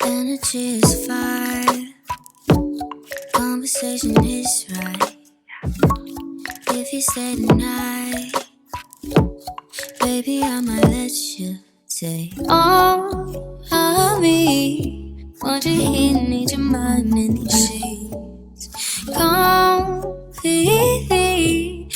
Energy is fire, conversation is right. If you stay tonight, baby, I might let you say all of me. Want you here, need your mind in these sheets. Completely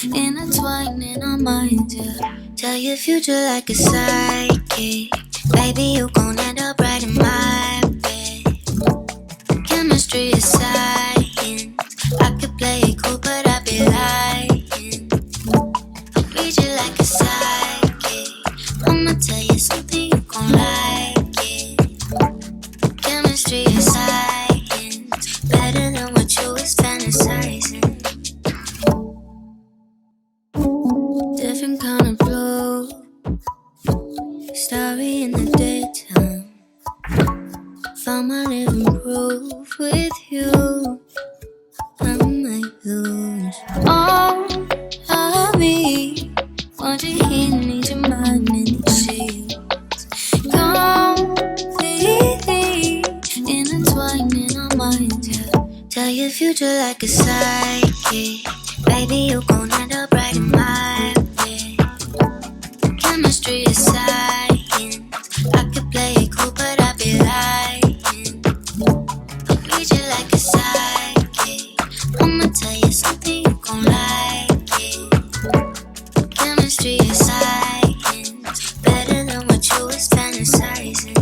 intertwined in our minds, yeah. Tell your future like a psychic. Baby, you gon' end up right in my bed. Chemistry is science. I could play it cool, but I'd be lying. Read you like a psychic. I'ma tell you something, you gon' like it. Chemistry is science. Better than what you was fantasizing. Different kind of blue. Starry in the daytime. Found my living proof with you. I might lose all of me. Want you here, need your mind in these sheets. Completely intertwined in our minds, yeah. Tell your future like a psychic. Baby, you gon' end up right in my bed. Chemistry is science. I could play it cool, but I'd be lying. Read you like a psychic. I'ma tell you something, you gon' like it. Chemistry is science. Better than what you was fantasizing.